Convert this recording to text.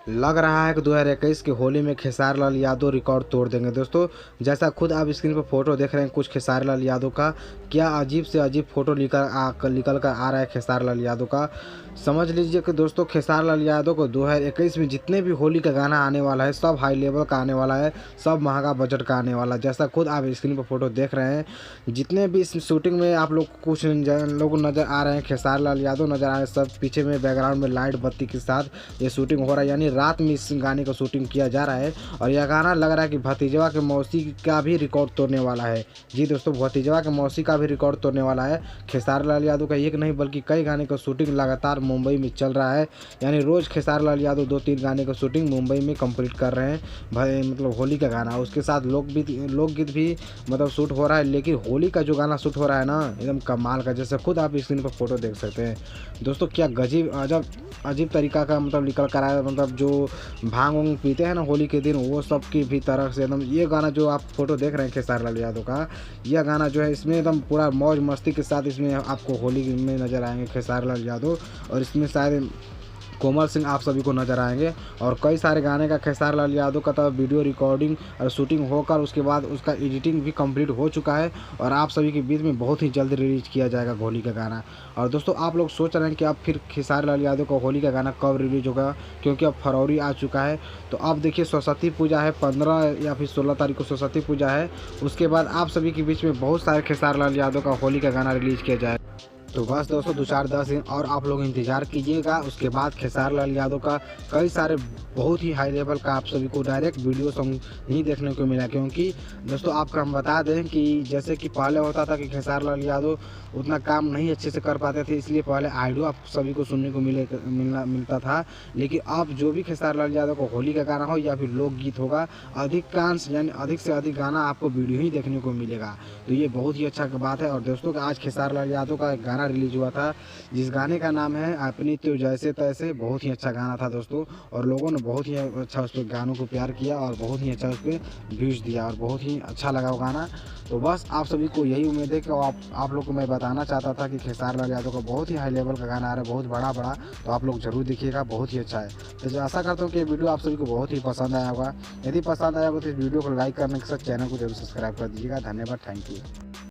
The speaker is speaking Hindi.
लग रहा है कि 2021 की होली में खेसारी लाल यादव रिकॉर्ड तोड़ देंगे दोस्तों। जैसा खुद आप स्क्रीन पर फोटो देख रहे हैं कुछ खेसारी लाल यादव का, क्या अजीब से अजीब फोटो निकल कर आ रहा है खेसारी लाल यादव का। समझ लीजिए कि दोस्तों खेसारी लाल यादव को 2021 में जितने भी होली का गाना आने वाला है सब हाई लेवल का आने वाला है, सब महंगा बजट का आने वाला है। जैसा खुद आप स्क्रीन पर फोटो देख रहे हैं, जितने भी इस शूटिंग में आप लोग कुछ लोग नज़र आ रहे हैं, खेसारी लाल यादव नज़र आ रहे हैं, सब पीछे में बैकग्राउंड में लाइट बत्ती के साथ ये शूटिंग हो रहा है, यानी रात में इस गाने का शूटिंग किया जा रहा है। और यह गाना लग रहा है कि भतीजवा के मौसी का भी रिकॉर्ड तोड़ने वाला है। जी दोस्तों, भतीजवा के मौसी का भी रिकॉर्ड तोड़ने वाला है। खेसारी लाल यादव का एक नहीं बल्कि कई गाने का शूटिंग लगातार मुंबई में चल रहा है, यानी रोज़ खेसारी लाल यादव 2-3 गाने का शूटिंग मुंबई में कंप्लीट कर रहे हैं। भाई मतलब होली का गाना, उसके साथ लोकगीत भी मतलब शूट हो रहा है। लेकिन होली का जो गाना शूट हो रहा है ना, एकदम कमाल का, जैसे खुद आप स्क्रीन पर फोटो देख सकते हैं दोस्तों। क्या गजब अजीब तरीका का मतलब निकल कर आया, मतलब जो भांग वांग पीते हैं ना होली के दिन, वो सब की भी तरह से एकदम ये गाना जो आप फोटो देख रहे हैं खेसारी लाल यादव का, यह गाना जो है इसमें एकदम पूरा मौज मस्ती के साथ इसमें आपको होली में नज़र आएंगे खेसारी लाल यादव। और इसमें शायद कोमल सिंह आप सभी को नज़र आएंगे। और कई सारे गाने का खेसारी लाल यादव का तो वीडियो रिकॉर्डिंग और शूटिंग होकर उसके बाद उसका एडिटिंग भी कंप्लीट हो चुका है और आप सभी के बीच में बहुत ही जल्द रिलीज किया जाएगा होली का गाना। और दोस्तों आप लोग सोच रहे हैं कि अब फिर खेसारी लाल यादव का होली का गाना कब रिलीज होगा, क्योंकि अब फरवरी आ चुका है। तो अब देखिए सरस्वती पूजा है, 15 या फिर 16 तारीख को सरस्वती पूजा है। उसके बाद आप सभी के बीच में बहुत सारे खेसारी लाल यादव का होली का गाना रिलीज किया जाएगा। तो बस दोस्तों 2-4-10 दिन और आप लोग इंतजार कीजिएगा। उसके बाद खेसारी लाल यादव का कई सारे बहुत ही हाई लेवल का आप सभी को डायरेक्ट वीडियो सॉन्ग ही देखने को मिला। क्योंकि दोस्तों आपको हम बता दें कि जैसे कि पहले होता था कि खेसारी लाल यादव उतना काम नहीं अच्छे से कर पाते थे, इसलिए पहले ऑडियो आप सभी को सुनने को मिलता था। लेकिन अब जो भी खेसारी लाल यादव को होली का गाना हो या फिर लोकगीत होगा, अधिकांश यानी अधिक से अधिक गाना आपको वीडियो ही देखने को मिलेगा। तो ये बहुत ही अच्छा बात है। और दोस्तों आज खेसारी लाल यादव का एक गाना रिलीज हुआ था, जिस गाने का नाम है अपनी तो जैसे तैसे। बहुत ही अच्छा गाना था दोस्तों, और लोगों ने बहुत ही अच्छा उस पर गानों को प्यार किया और बहुत ही अच्छा उस पर व्यूज दिया और बहुत ही अच्छा लगा वो गाना। तो बस आप सभी को यही उम्मीद है कि आप लोग को मैं बताना चाहता था कि खेसारी लाल यादव का बहुत ही हाई लेवल का गाना आ रहा है, बहुत बड़ा। तो आप लोग जरूर देखिएगा, बहुत ही अच्छा है। तो आशा करता हूँ कि ये वीडियो आप सभी को बहुत ही पसंद आया होगा। यदि पसंद आया होगा तो इस वीडियो को लाइक करने के साथ चैनल को जरूर सब्सक्राइब कर दीजिएगा। धन्यवाद, थैंक यू।